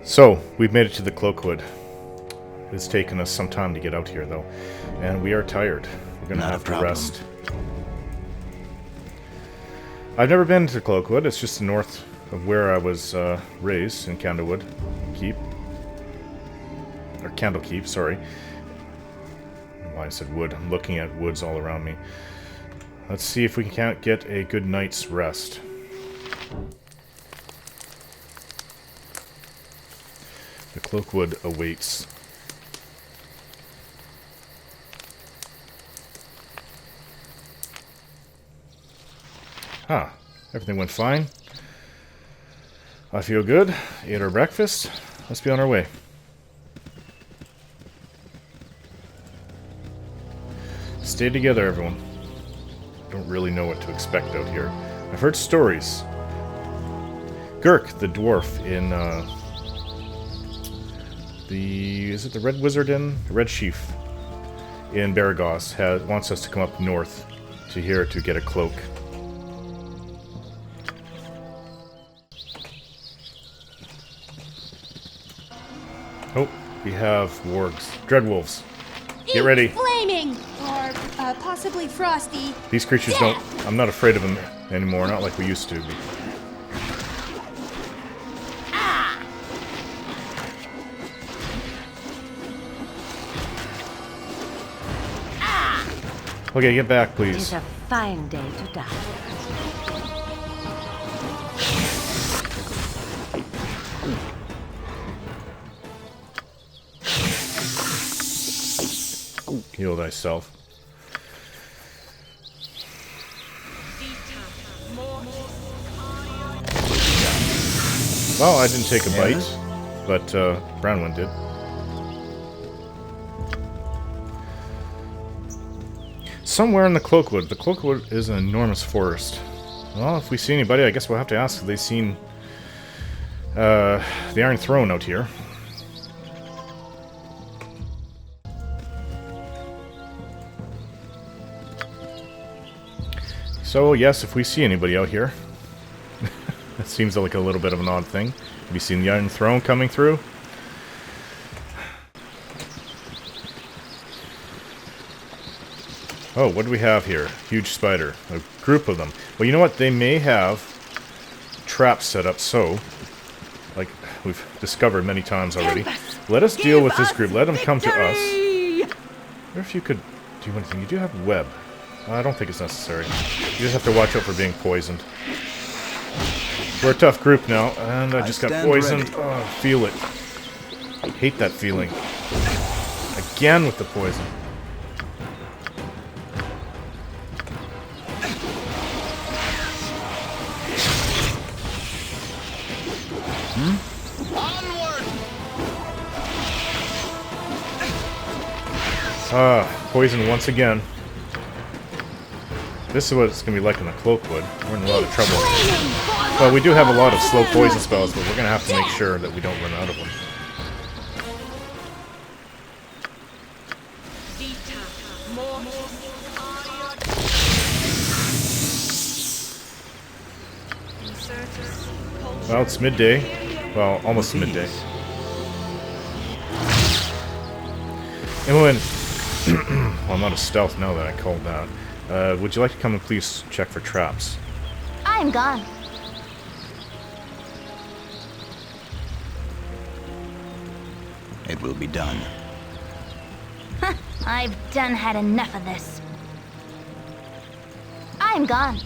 So, we've made it to the Cloakwood. It's taken us some time to get out here, though. And we are tired. We're going to have to rest. I've never been to Cloakwood. It's just north of where I was raised, in Candlewood Keep. Or Candlekeep, sorry. Why I said wood. I'm looking at woods all around me. Let's see if we can't get a good night's rest. The Cloakwood awaits. Huh. Everything went fine. I feel good. Ate our breakfast. Let's be on our way. Stay together, everyone. Don't really know what to expect out here. I've heard stories. Gurk, the dwarf in is it the Red Wizard Inn? The Red Chief in Baragos wants us to come up north to here to get a cloak. Oh, we have wargs. Dreadwolves. Get ready. Flaming! Or possibly frosty. These creatures don't... I'm not afraid of them anymore, not like we used to be. Okay, get back, please. It's a fine day to die. Heal thyself. Well, I didn't take a bite, but brown one did. Somewhere in the Cloakwood. The Cloakwood is an enormous forest. Well, if we see anybody, I guess we'll have to ask if they've seen the Iron Throne out here. So, yes, if we see anybody out here. That seems like a little bit of an odd thing. Have you seen the Iron Throne coming through? Oh, what do we have here? Huge spider. A group of them. Well, you know what? They may have traps set up so, like we've discovered many times already. Let us deal with this group. Let them come to us. I wonder if you could do anything. You do have web. I don't think it's necessary. You just have to watch out for being poisoned. We're a tough group now, and I just got poisoned. Oh, I feel it. I hate that feeling. Again with the poison. Poison once again. This is what it's going to be like in the Cloakwood. We're in a lot of trouble. Well, we do have a lot of slow poison spells, but we're going to have to make sure that we don't run out of them. Well, it's midday. Well, almost midday. And when... well, I'm out of stealth now that I called that. Would you like to come and please check for traps? I'm gone. It will be done. I've done had enough of this. I'm gone.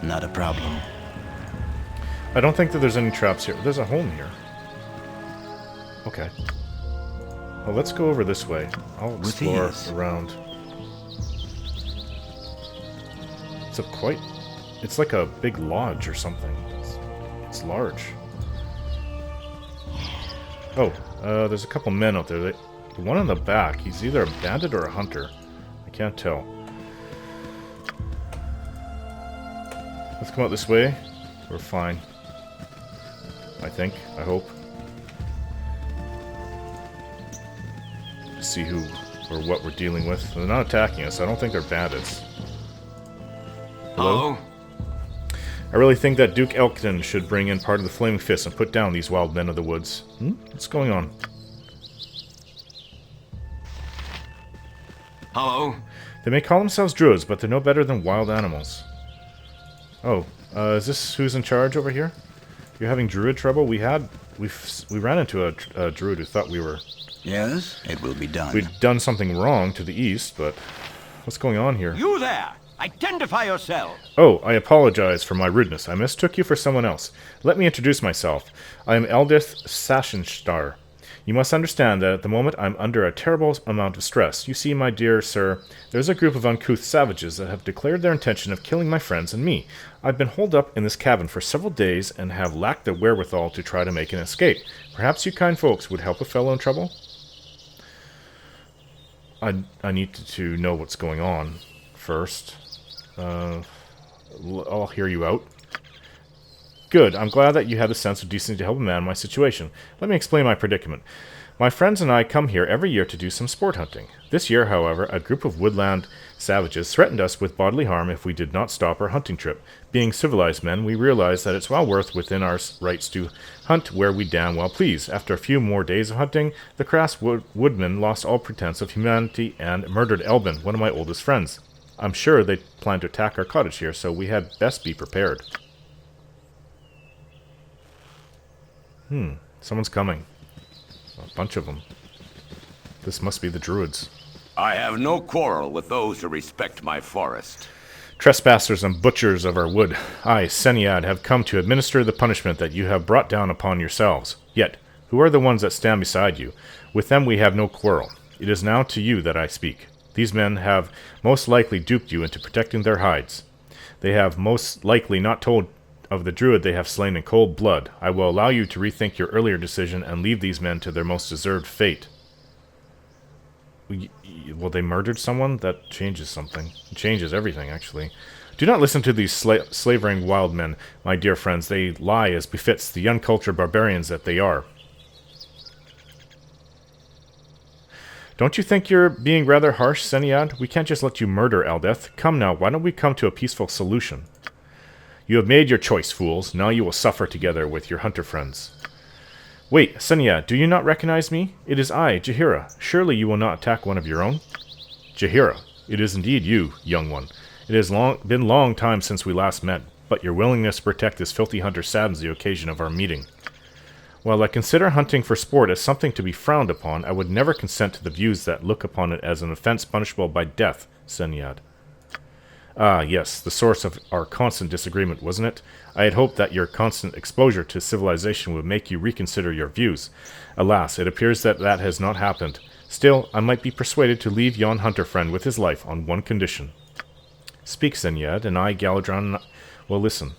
Not a problem. I don't think that there's any traps here. There's a home here. Okay. Well, let's go over this way. I'll explore around. It's a quite... It's like a big lodge or something. It's large. Oh, there's a couple men out there. The one in the back, he's either a bandit or a hunter. I can't tell. Let's come out this way. We're fine. I think. I hope. See who or what we're dealing with. They're not attacking us. I don't think they're bandits. Hello? I really think that Duke Elkton should bring in part of the Flaming Fist and put down these wild men of the woods. What's going on? Hello? They may call themselves druids, but they're no better than wild animals. Oh, is this who's in charge over here? You're having druid trouble? We ran into a druid who thought we were... Yes, it will be done. We'd done something wrong to the east, but... What's going on here? You there! Identify yourself! Oh, I apologize for my rudeness. I mistook you for someone else. Let me introduce myself. I am Eldith Sachenstar. You must understand that at the moment I'm under a terrible amount of stress. You see, my dear sir, there's a group of uncouth savages that have declared their intention of killing my friends and me. I've been holed up in this cabin for several days and have lacked the wherewithal to try to make an escape. Perhaps you kind folks would help a fellow in trouble? I need to know what's going on first. I'll hear you out. Good. I'm glad that you had the sense of decency to help a man in my situation. Let me explain my predicament. My friends and I come here every year to do some sport hunting. This year, however, a group of woodland savages threatened us with bodily harm if we did not stop our hunting trip. Being civilized men, we realized that it's well within our rights to hunt where we damn well please. After a few more days of hunting, the crass woodmen lost all pretense of humanity and murdered Elbin, one of my oldest friends. I'm sure they plan to attack our cottage here, so we had best be prepared. Someone's coming. A bunch of them. This must be the Druids. I have no quarrel with those who respect my forest. Trespassers and butchers of our wood, I, Seniad, have come to administer the punishment that you have brought down upon yourselves. Yet, who are the ones that stand beside you? With them we have no quarrel. It is now to you that I speak. These men have most likely duped you into protecting their hides. They have most likely not told of the druid they have slain in cold blood. I will allow you to rethink your earlier decision and leave these men to their most deserved fate. Well, they murdered someone? That changes something. It changes everything, actually. Do not listen to these slavering wild men, my dear friends. They lie as befits the uncultured barbarians that they are. Don't you think you're being rather harsh, Seniad? We can't just let you murder Eldeth. Come now, why don't we come to a peaceful solution? You have made your choice, fools. Now you will suffer together with your hunter friends. Wait, Seniad, do you not recognize me? It is I, Jaheira. Surely you will not attack one of your own? Jaheira, it is indeed you, young one. It has been a long time since we last met, but your willingness to protect this filthy hunter saddens the occasion of our meeting. While I consider hunting for sport as something to be frowned upon, I would never consent to the views that look upon it as an offense punishable by death, Seniad. Ah, yes, the source of our constant disagreement, wasn't it? I had hoped that your constant exposure to civilization would make you reconsider your views. Alas, it appears that that has not happened. Still, I might be persuaded to leave yon hunter friend with his life on one condition. Speak, Seniad, and I, Galadron, will listen.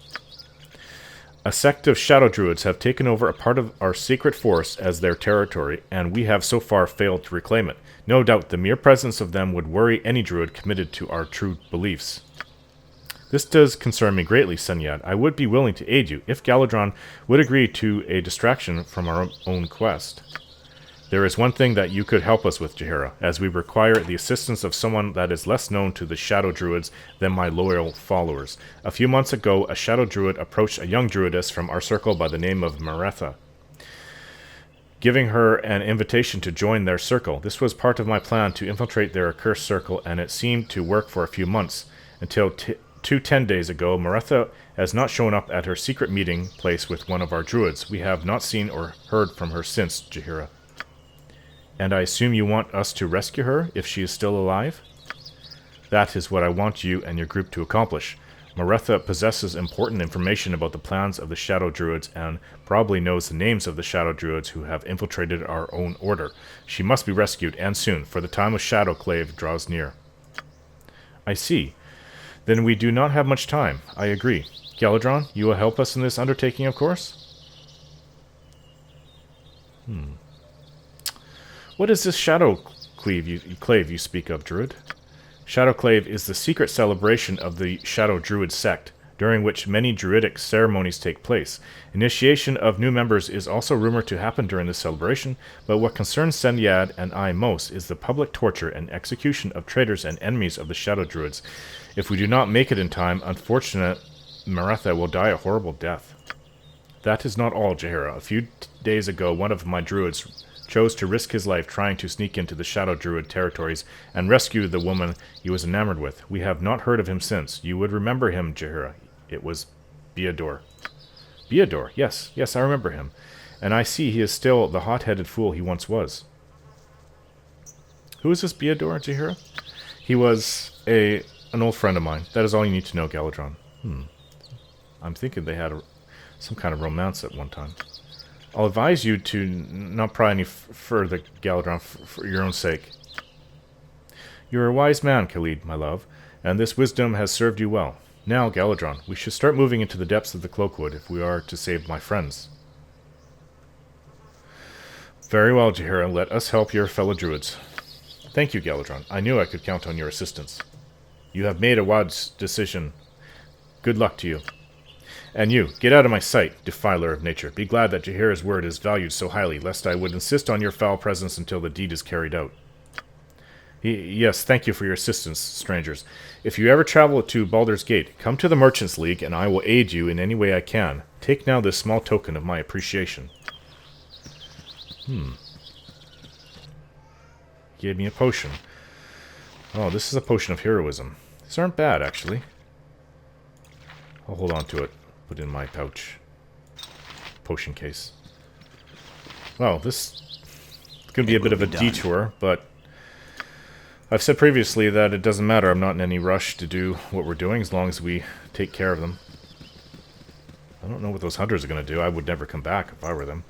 A sect of shadow druids have taken over a part of our secret forest as their territory, and we have so far failed to reclaim it. No doubt the mere presence of them would worry any druid committed to our true beliefs. This does concern me greatly, Seniad. I would be willing to aid you, if Galadron would agree to a distraction from our own quest. There is one thing that you could help us with, Jaheira, as we require the assistance of someone that is less known to the shadow druids than my loyal followers. A few months ago, a shadow druid approached a young druidess from our circle by the name of Maretha, giving her an invitation to join their circle. This was part of my plan to infiltrate their accursed circle, and it seemed to work for a few months, until 10 days ago, Maretha has not shown up at her secret meeting place with one of our druids. We have not seen or heard from her since, Jaheira. And I assume you want us to rescue her, if she is still alive? That is what I want you and your group to accomplish. Maretha possesses important information about the plans of the Shadow Druids, and probably knows the names of the Shadow Druids who have infiltrated our own order. She must be rescued, and soon, for the time of Shadowclave draws near. I see. Then we do not have much time. I agree. Galadron, you will help us in this undertaking, of course? What is this Shadowclave you speak of, Druid? Shadowclave is the secret celebration of the Shadow Druid sect, during which many druidic ceremonies take place. Initiation of new members is also rumored to happen during this celebration, but what concerns Seniad and I most is the public torture and execution of traitors and enemies of the Shadow Druids. If we do not make it in time, unfortunate Maretha will die a horrible death. That is not all, Jaheira. A few days ago, one of my druids chose to risk his life trying to sneak into the Shadow Druid territories and rescue the woman he was enamored with. We have not heard of him since. You would remember him, Jaheira. It was Baldur. Baldur, yes, I remember him. And I see he is still the hot-headed fool he once was. Who is this Baldur, Jaheira? He was an old friend of mine. That is all you need to know, Galadron. I'm thinking they had some kind of romance at one time. I'll advise you to not pry any further, Galadron, for your own sake. You're a wise man, Khalid, my love, and this wisdom has served you well. Now, Galadron, we should start moving into the depths of the Cloakwood if we are to save my friends. Very well, Jaheira, let us help your fellow druids. Thank you, Galadron. I knew I could count on your assistance. You have made a wise decision. Good luck to you. And you, get out of my sight, defiler of nature. Be glad that Jaheira's word is valued so highly, lest I would insist on your foul presence until the deed is carried out. Yes, thank you for your assistance, strangers. If you ever travel to Baldur's Gate, come to the Merchants League, and I will aid you in any way I can. Take now this small token of my appreciation. Gave me a potion. Oh, this is a potion of heroism. These aren't bad, actually. I'll hold on to it. Put it in my pouch. Potion case. Well, this is going to be a bit of a detour, but I've said previously that it doesn't matter. I'm not in any rush to do what we're doing as long as we take care of them. I don't know what those hunters are going to do. I would never come back if I were them.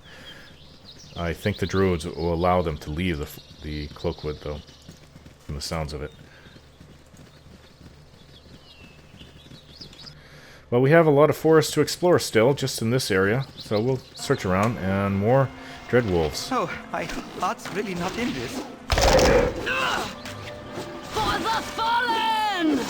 I think the Druids will allow them to leave the Cloakwood, though, from the sounds of it. Well, we have a lot of forest to explore still, just in this area, so we'll search around, and more dread wolves. Oh, my heart's really not in this. For the fallen!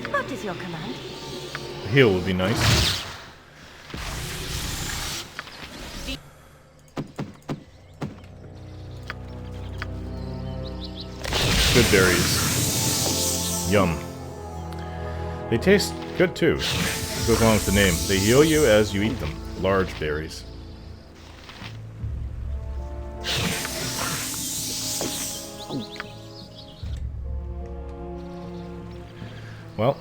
What is your command? A heal would be nice. Good berries. Yum. They taste good too. Goes along with the name. They heal you as you eat them. Large berries. Well,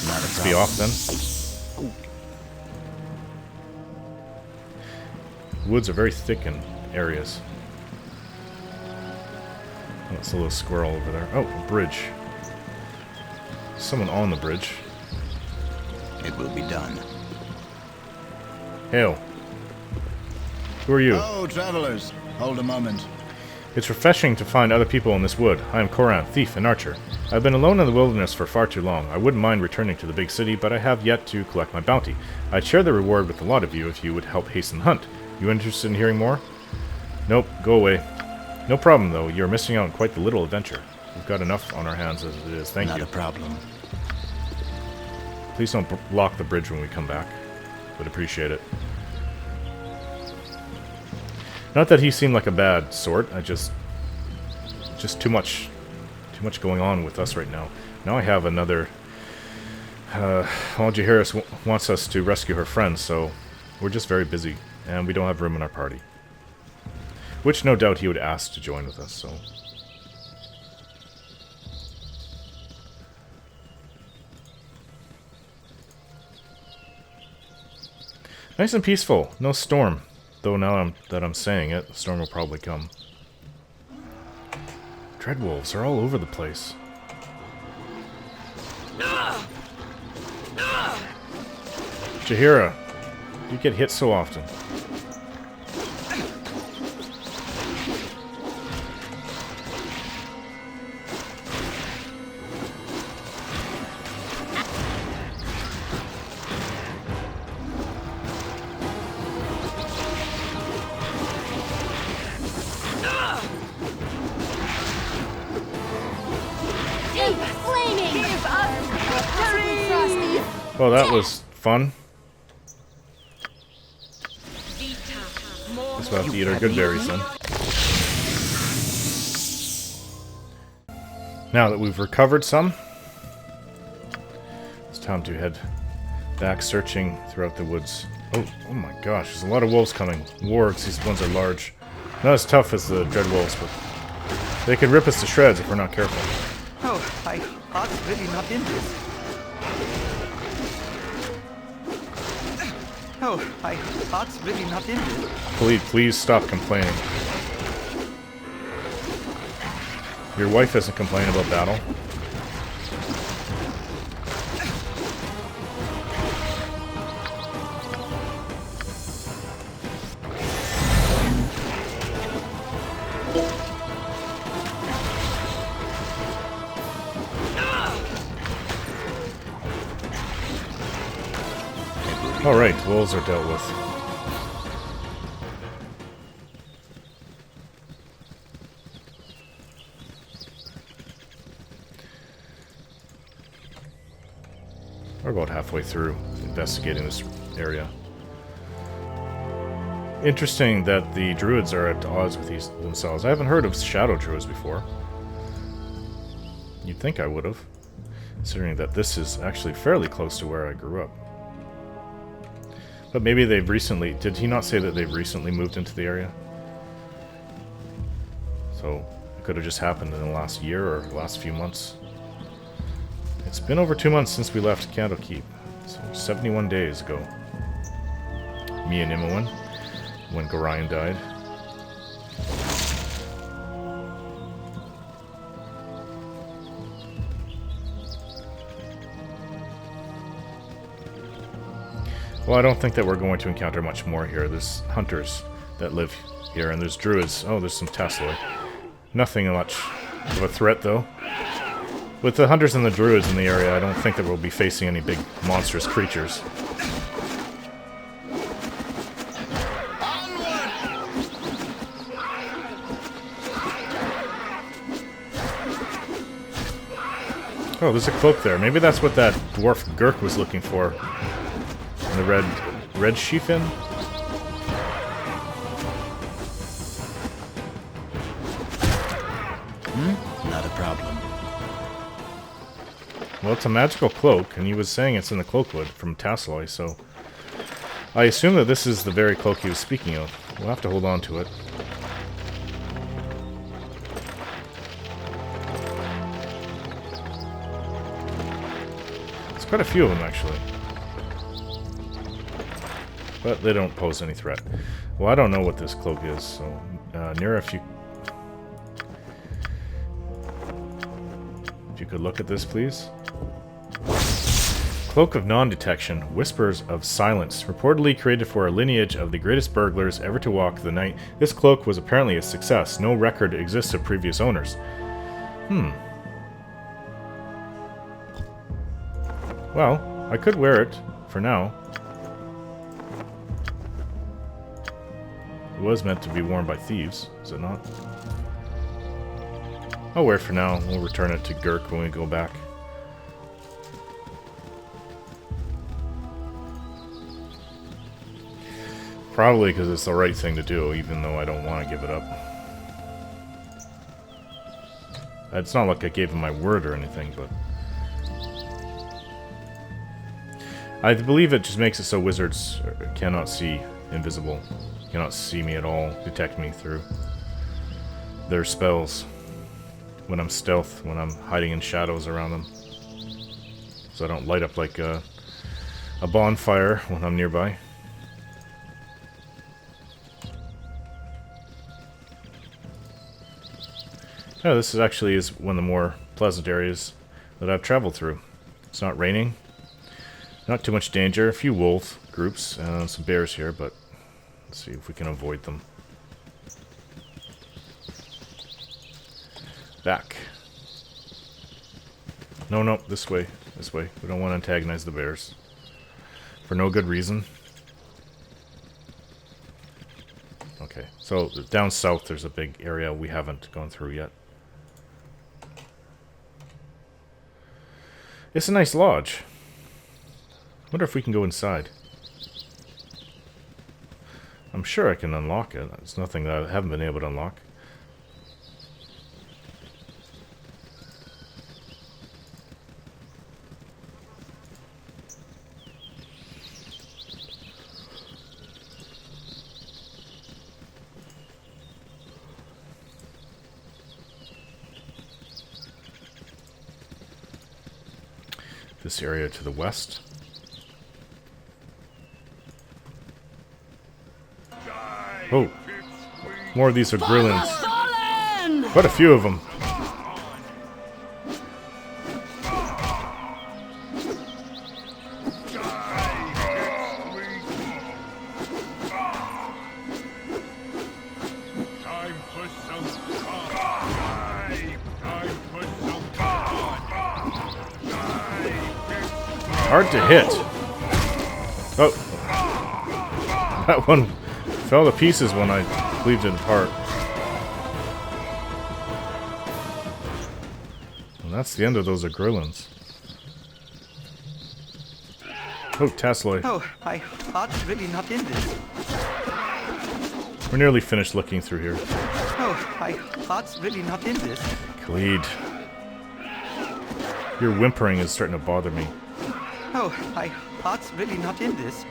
let's be off then. Woods are very thick in areas. Oh, it's a little squirrel over there. Oh, a bridge. Someone on the bridge. It will be done. Hail. Who are you? Oh, travelers. Hold a moment. It's refreshing to find other people in this wood. I am Koran, thief and archer. I've been alone in the wilderness for far too long. I wouldn't mind returning to the big city, but I have yet to collect my bounty. I'd share the reward with a lot of you if you would help hasten the hunt. You interested in hearing more? Nope, go away. No problem, though. You're missing out on quite the little adventure. We've got enough on our hands as it is. Thank you. Not a problem. Please don't block the bridge when we come back. Would appreciate it. Not that he seemed like a bad sort. Just too much going on with us right now. Now I have another. Jaheira wants us to rescue her friends, so we're just very busy, and we don't have room in our party. Which no doubt he would ask to join with us. So. Nice and peaceful. No storm. Though now that I'm saying it, the storm will probably come. Dreadwolves are all over the place. Jaheira, you get hit so often. Flaming Well, that was fun. Guess we'll have to eat our good berries then. Now that we've recovered some, it's time to head back searching throughout the woods. Oh my gosh, there's a lot of wolves coming. Wargs, these ones are large. Not as tough as the dread wolves, but they could rip us to shreds if we're not careful. Oh, my heart's really not in this. Oh, my heart's really not in this. Please stop complaining. Your wife isn't complaining about battle. Alright, wolves are dealt with. We're about halfway through investigating this area. Interesting that the Druids are at odds with themselves. I haven't heard of Shadow Druids before. You'd think I would have, considering that this is actually fairly close to where I grew up. But maybe they've recently... Did he not say that they've recently moved into the area? So, it could have just happened in the last year or last few months. It's been over 2 months since we left Candlekeep. So, 71 days ago. Me and Imoen, when Gorion died. Well, I don't think that we're going to encounter much more here. There's hunters that live here, and there's druids. Oh, there's some Tasseloi. Nothing much of a threat, though. With the hunters and the druids in the area, I don't think that we'll be facing any big monstrous creatures. Oh, there's a cloak there. Maybe that's what that dwarf Gurk was looking for. And the red sheephin? Not a problem. Well, it's a magical cloak, and he was saying it's in the Cloakwood from Tasseloi, so... I assume that this is the very cloak he was speaking of. We'll have to hold on to it. There's quite a few of them, actually. But they don't pose any threat. Well, I don't know what this cloak is, so... Nira, if you could look at this, please. Cloak of Non-Detection, Whispers of Silence. Reportedly created for a lineage of the greatest burglars ever to walk the night, this cloak was apparently a success. No record exists of previous owners. Well, I could wear it, for now. It was meant to be worn by thieves, is it not? I'll wear it for now. We'll return it to Gurk when we go back. Probably because it's the right thing to do, even though I don't want to give it up. It's not like I gave him my word or anything, but... I believe it just makes it so wizards cannot see invisible. Cannot see me at all, detect me through their spells. When I'm stealth, when I'm hiding in shadows around them. So I don't light up like a bonfire when I'm nearby. Yeah, this actually is one of the more pleasant areas that I've traveled through. It's not raining. Not too much danger. A few wolf groups, some bears here, but let's see if we can avoid them. Back. No, this way. This way. We don't want to antagonize the bears. For no good reason. Okay, so down south there's a big area we haven't gone through yet. It's a nice lodge. Wonder if we can go inside. I'm sure I can unlock it. There's nothing that I haven't been able to unlock. This area to the west. Oh, more of these are grillings. Quite a few of them. Hard to hit. Oh, that one fell to pieces when I cleaved it apart. And that's the end of those agrillins. Oh, Tasloi. Oh, my heart's really not in this. We're nearly finished looking through here. Oh, my heart's really not in this. Khalid. Your whimpering is starting to bother me. Oh, my heart's really not in this.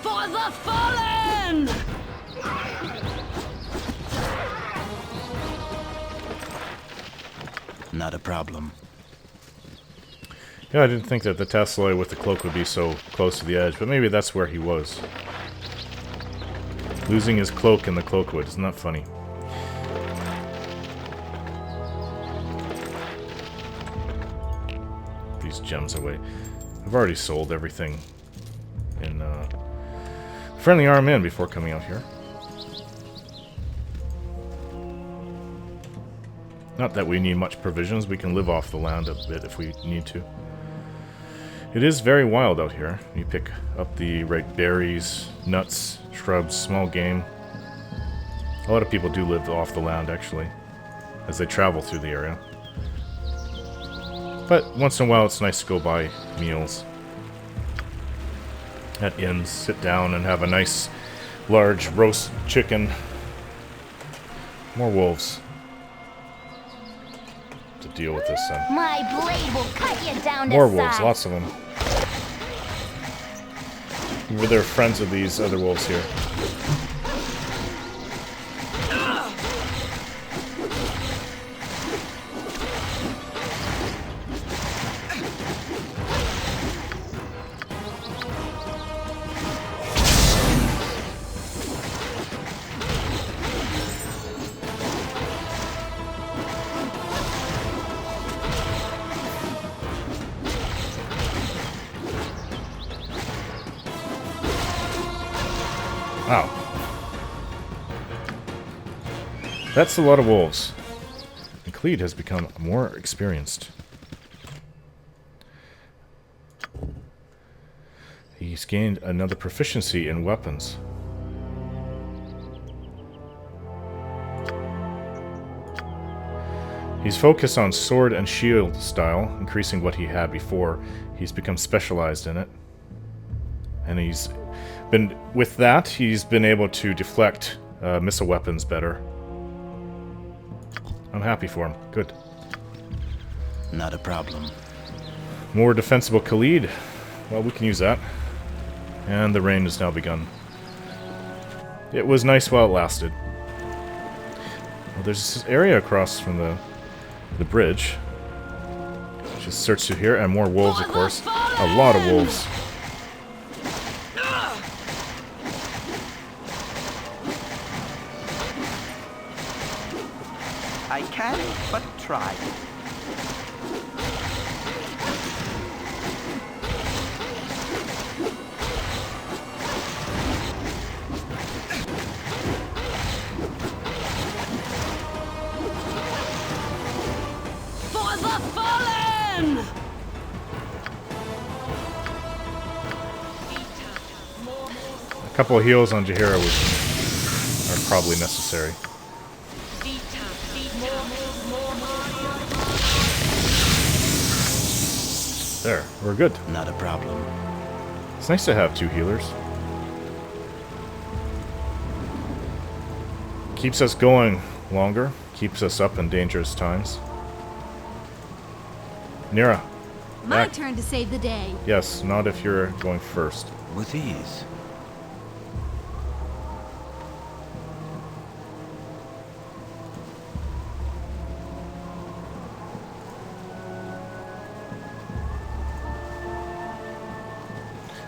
For the fallen! Not a problem. Yeah, I didn't think that the Tasloi with the cloak would be so close to the edge, but maybe that's where he was. Losing his cloak in the Cloakwood. Isn't that funny? These gems away. I've already sold everything in Friendly Arm Inn before coming out here. Not that we need much provisions. We can live off the land a bit if we need to. It is very wild out here. You pick up the right berries, nuts, shrubs, small game. A lot of people do live off the land, actually, as they travel through the area. But once in a while, it's nice to go buy meals at inns, sit down and have a nice, large roast chicken. More wolves to deal with this then. My blade will cut you down to More wolves, size. lots of them. They're friends of these other wolves here. Wow. That's a lot of wolves. And Cleed has become more experienced. He's gained another proficiency in weapons. He's focused on sword and shield style, increasing what he had before. He's become specialized in it. And he's been, with that, he's been able to deflect missile weapons better. I'm happy for him. Good. Not a problem. More defensible Khalid. Well, we can use that. And the rain has now begun. It was nice while it lasted. Well, there's this area across from the bridge. Just search through here, and more wolves, of course. A lot of wolves. I can but try. For the fallen! A couple of heals on Jaheira are probably necessary. There, we're good. Not a problem. It's nice to have 2 healers. Keeps us going longer. Keeps us up in dangerous times. Nira. My back. turn to save the day. Yes, not if you're going first. With ease.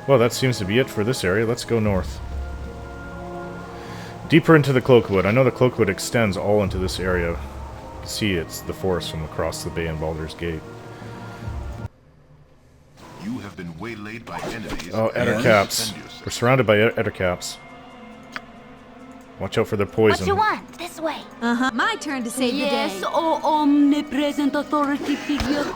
Well, that seems to be it for this area. Let's go north. Deeper into the Cloakwood. I know the Cloakwood extends all into this area. You can see it's the forest from across the bay in Baldur's Gate. You have been waylaid by enemies. Oh, Ettercaps. We're surrounded by Ettercaps. Watch out for their poison. What you want? This way. My turn to save the day. Yes, oh omnipresent authority figure.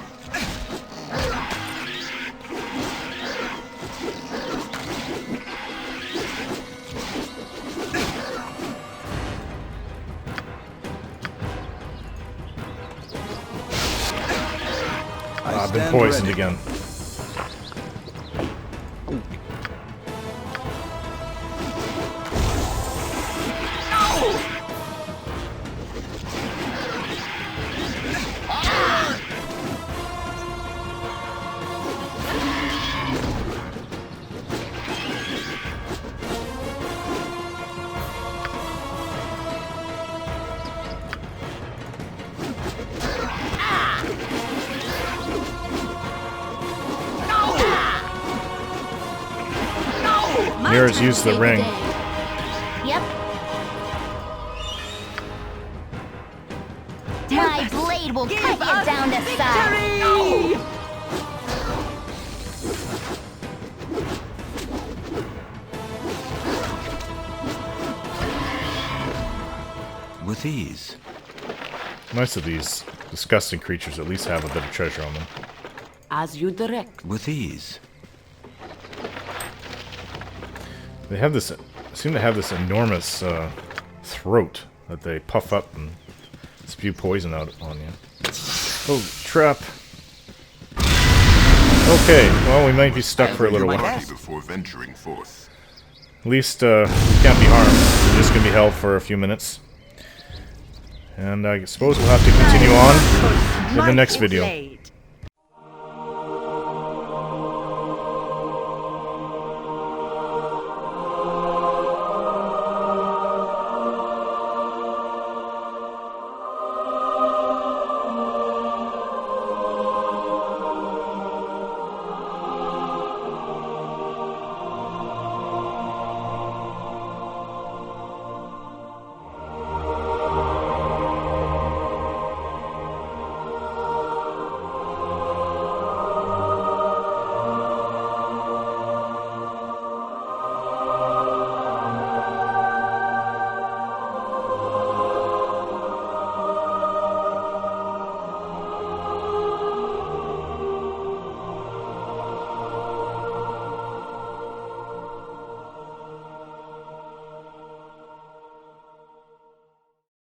I've been poisoned again. Mira's used the ring. Yep. My blade will cut you down to size. With ease. Most of these disgusting creatures at least have a bit of treasure on them. As you direct. With ease. They have this, seem to have this enormous throat that they puff up and spew poison out on you. Oh, trap. Okay, well, we might be stuck for a little while. Party before venturing forth. At least we can't be harmed. We're just going to be held for a few minutes. And I suppose we'll have to continue on in the next video.